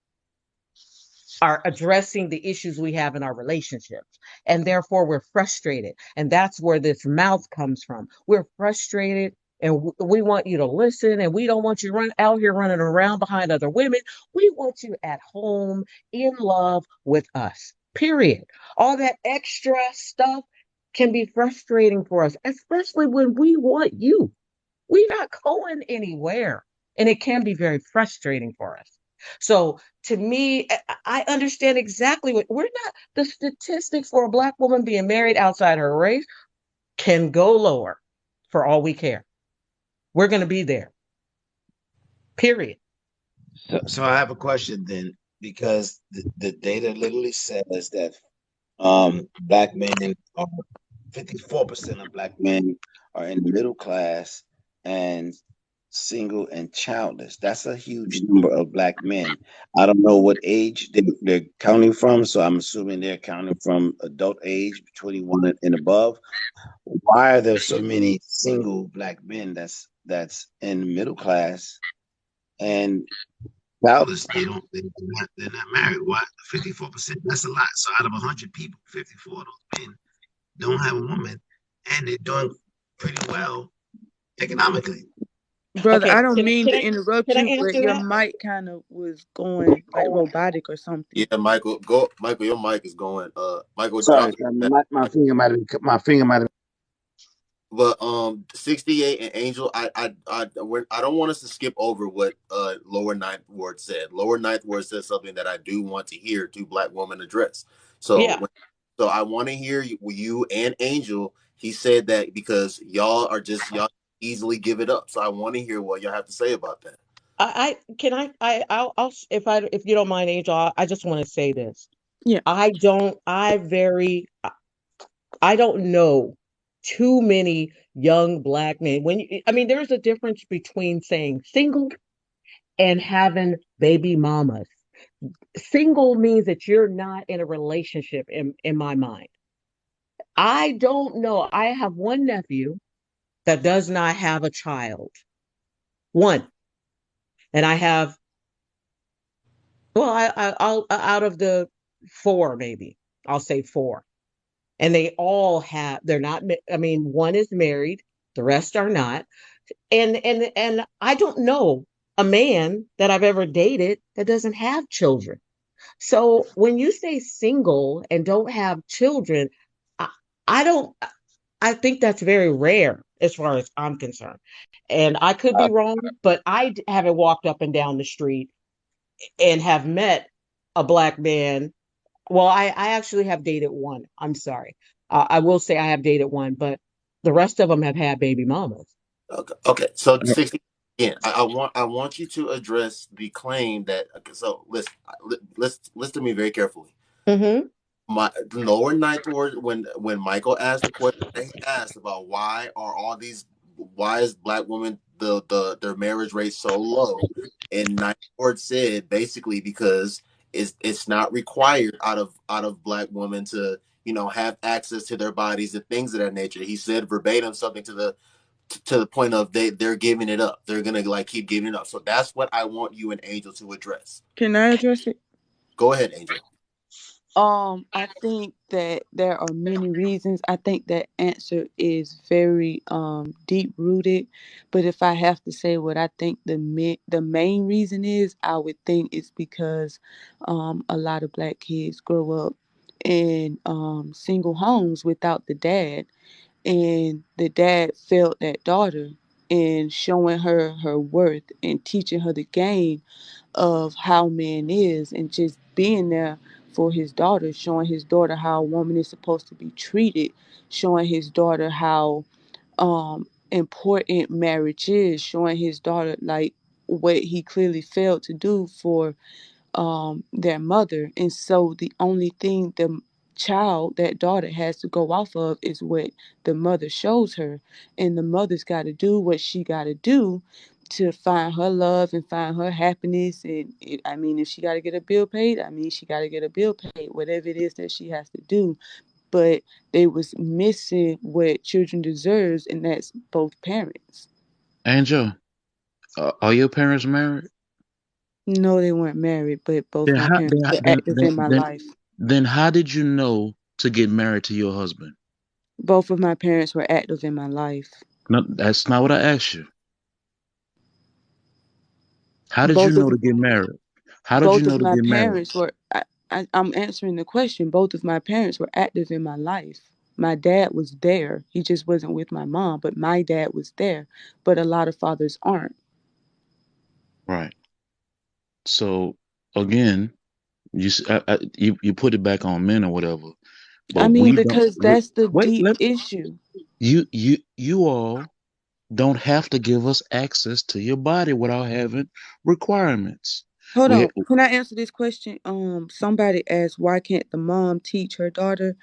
are addressing the issues we have in our relationships. And therefore, we're frustrated. And that's where this mouth comes from. We're frustrated and we want you to listen, and we don't want you out here running around behind other women. We want you at home in love with us, period. All that extra stuff can be frustrating for us, especially when we want you. We're not going anywhere. And it can be very frustrating for us. So to me, I understand exactly what we're not. The statistics for a black woman being married outside her race can go lower for all we care. We're going to be there, period. So I have a question then, because the data literally says that black men are 54% of black men are in the middle class and single and childless. That's a huge number of black men. I don't know what age they're counting from, so I'm assuming they're counting from adult age, 21 and above. Why are there so many single black men that's in the middle class and childless? They're not married. Why 54%? That's a lot. So out of 100 people, 54 of those men don't have a woman, and they're doing pretty well economically. Brother, Okay, I don't mean to interrupt can I you, but answer your that? mic kind of was going like robotic or something. Yeah, Michael, go. Michael, your mic is going. Michael, Sorry, drop. my finger might have. But 68 and Angel, I don't want us to skip over what Lower Ninth Ward said. Lower Ninth Ward said something that I do want to hear two black women address. Yeah. So I want to hear you and Angel. He said that because y'all easily give it up. So I want to hear what y'all have to say about that. If you don't mind, Angel, I just want to say this. Yeah. I don't know too many young black men. I mean, there's a difference between saying single and having baby mamas. Single means that you're not in a relationship in my mind. I don't know. I have one nephew that does not have a child. One. And I have, well, I'll out of the four, maybe I'll say four. And they all they're not, I mean, one is married, the rest are not. And I don't know a man that I've ever dated that doesn't have children. So when you say single and don't have children, I, I don't, I think that's very rare as far as I'm concerned. And I could be wrong, but haven't walked up and down the street and have met a black man. Well, I actually have dated one. I'm sorry. I will say I have dated one, but the rest of them have had baby mamas. Okay. So 60 again. I want you to address the claim that. Okay, so listen to me very carefully. Mm-hmm. My Lower Ninth Ward, when Michael asked the question that he asked about why is black women their marriage rate so low, and Ninth Ward said basically because it's not required out of black women to have access to their bodies and things of that nature. He said verbatim something to the point of they're giving it up. They're gonna like keep giving it up. So that's what I want you and Angel to address. Can I address it? Go ahead, Angel. I think that there are many reasons. I think that answer is very deep rooted. But if I have to say what I think the main reason is, I would think it's because a lot of black kids grow up in single homes without the dad, and the dad felt that daughter and showing her her worth and teaching her the game of how man is, and just being there for his daughter, showing his daughter how a woman is supposed to be treated, showing his daughter how important marriage is, showing his daughter like what he clearly failed to do for their mother. And so the only thing the child, that daughter, has to go off of is what the mother shows her. And the mother's got to do what she got to do to find her love and find her happiness. And I mean, if she got to get a bill paid, I mean, she got to get a bill paid, whatever it is that she has to do. But they was missing what children deserves, and that's both parents. Angel, are your parents married? No, they weren't married, but both Then my how parents were active in my life. then how did you know to get married to your husband? Both of my parents were active in my life. No, that's not what I asked you. How did you Both of know to get married? How did you both know of to my get married? parents were. I'm answering the question. Both of my parents were active in my life. My dad was there. He just wasn't with my mom, but my dad was there. But a lot of fathers aren't. Right. So again, you put it back on men or whatever, I but mean, we don't. because that's the Wait, deep let issue. you all don't have to give us access to your body without having requirements. Hold We on. Can I answer this question? Somebody asked, why can't the mom teach her daughter?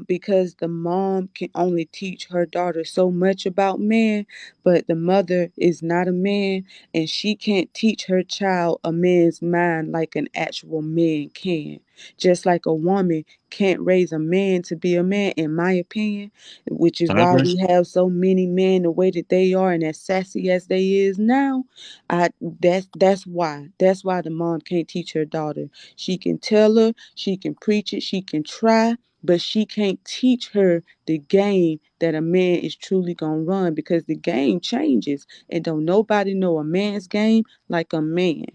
Because the mom can only teach her daughter so much about man, but the mother is not a man, and she can't teach her child a man's mind like an actual man can. Just like a woman can't raise a man to be a man, in my opinion, which is I why agree. we have so many men the way that they are and as sassy as they is now. That's why the mom can't teach her daughter. She can tell her, she can preach it, she can try, but she can't teach her the game that a man is truly gonna run, because the game changes, and don't nobody know a man's game like a man.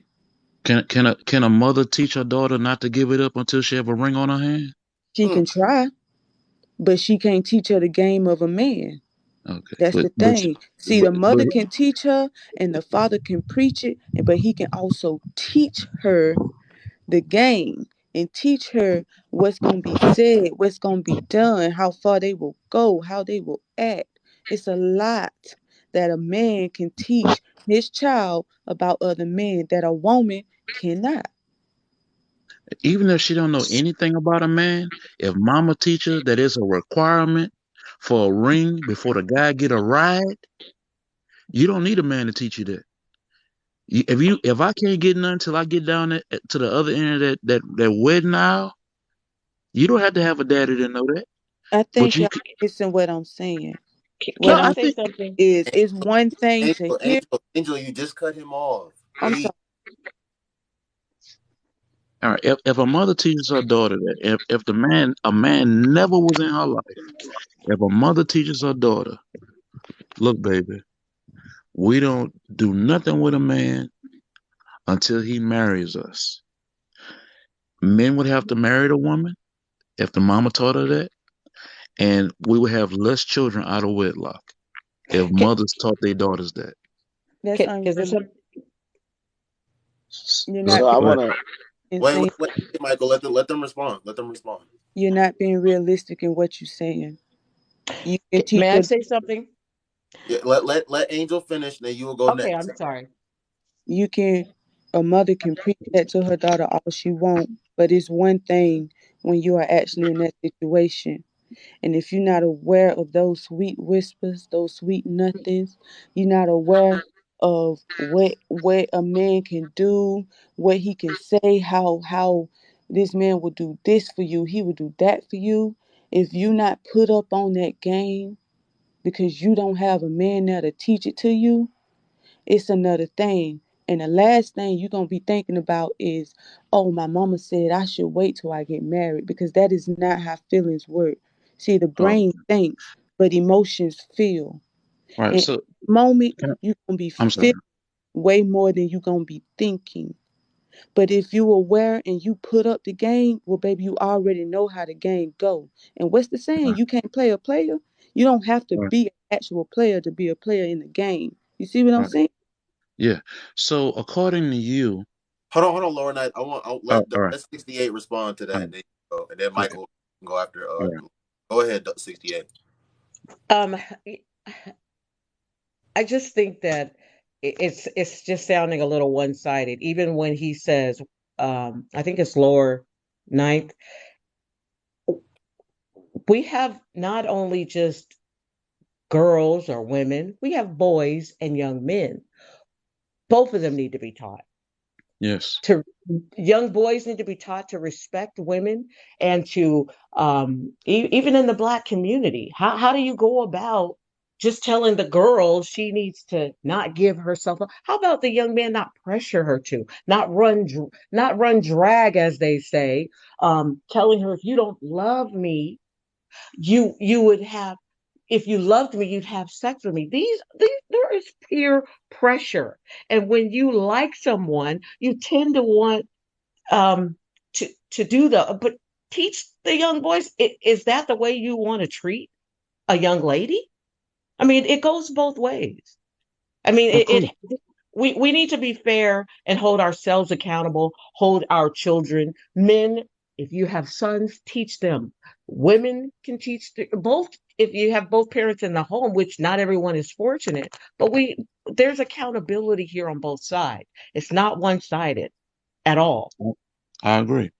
Can a mother teach her daughter not to give it up until she have a ring on her hand? She Mm. can try, but she can't teach her the game of a man. Okay, That's but the but thing. See, but, the but mother can teach her and the father can preach it, but he can also teach her the game and teach her what's going to be said, what's going to be done, how far they will go, how they will act. It's a lot that a man can teach his child about other men that a woman cannot. even if she don't know anything about a man, if mama teach her that it's a requirement for a ring before the guy get a ride, you don't need a man to teach you that. If I can't get none till I get down to the other end of that wedding aisle, you don't have to have a daddy to know that. I But think y'all missing what I'm saying. no, What Can I I'm I say think something? saying is, it's one thing to hear. Angel, you just cut him off. I'm Please. sorry. all right. If a mother teaches her daughter that, if a man never was in her life, if a mother teaches her daughter, look, baby, we don't do nothing with a man until he marries us. Men would have to marry the woman if the mama taught her that, and we would have less children out of wedlock if Can, mothers taught their daughters that. That's can, is there unrealistic. some? You're Go, not So I go being ahead. want to. in Wait, saying Michael. Let them respond. Let them respond. you're not being realistic in what you're saying. You can teach May I your say something? Yeah, let Angel finish, then you will go Okay, next. I'm sorry. you can a mother can preach that to her daughter all she want, but it's one thing when you are actually in that situation. And if you're not aware of those sweet whispers, those sweet nothings, you're not aware of what a man can do, what he can say, how this man will do this for you, he will do that for you. If you not put up on that game because you don't have a man there to teach it to you, it's another thing. And the last thing you're going to be thinking about is, oh, my mama said I should wait till I get married, because that is not how feelings work. See, the Oh, brain thinks, but emotions feel. right. And at So the moment, can you're going to be I'm sorry. feeling way more than you're going to be thinking. But if you aware and you put up the game, well, baby, you already know how the game go. And what's the saying? Right, You can't play a player. You don't have to right, be an actual player to be a player in the game. You see what I'm right. saying? Yeah. So according to you, Hold on, Lauren. I'll oh, all let right. 68 respond to All that, right. and then, and then Okay. Michael can go after. All right. Go ahead, 68. Um, I just think that it's just sounding a little one-sided. Even when he says, I think it's lower ninth, we have not only just girls or women, we have boys and young men. Both of them need to be taught. Yes. To young boys need to be taught to respect women and to even in the Black community. How do you go about just telling the girl she needs to not give herself up? How about the young man not pressure her to not run drag, as they say, telling her, if you don't love me, you would have, if you loved me, you'd have sex with me. These there is peer pressure. And when you like someone, you tend to want um to do but teach the young boys, is that the way you want to treat a young lady? I mean, it goes both ways. I mean, Of course. we need to be fair and hold ourselves accountable, hold our children. Men, if you have sons, teach them. Women can teach both. If you have both parents in the home, which not everyone is fortunate, but there's accountability here on both sides. It's not one-sided at all. I agree.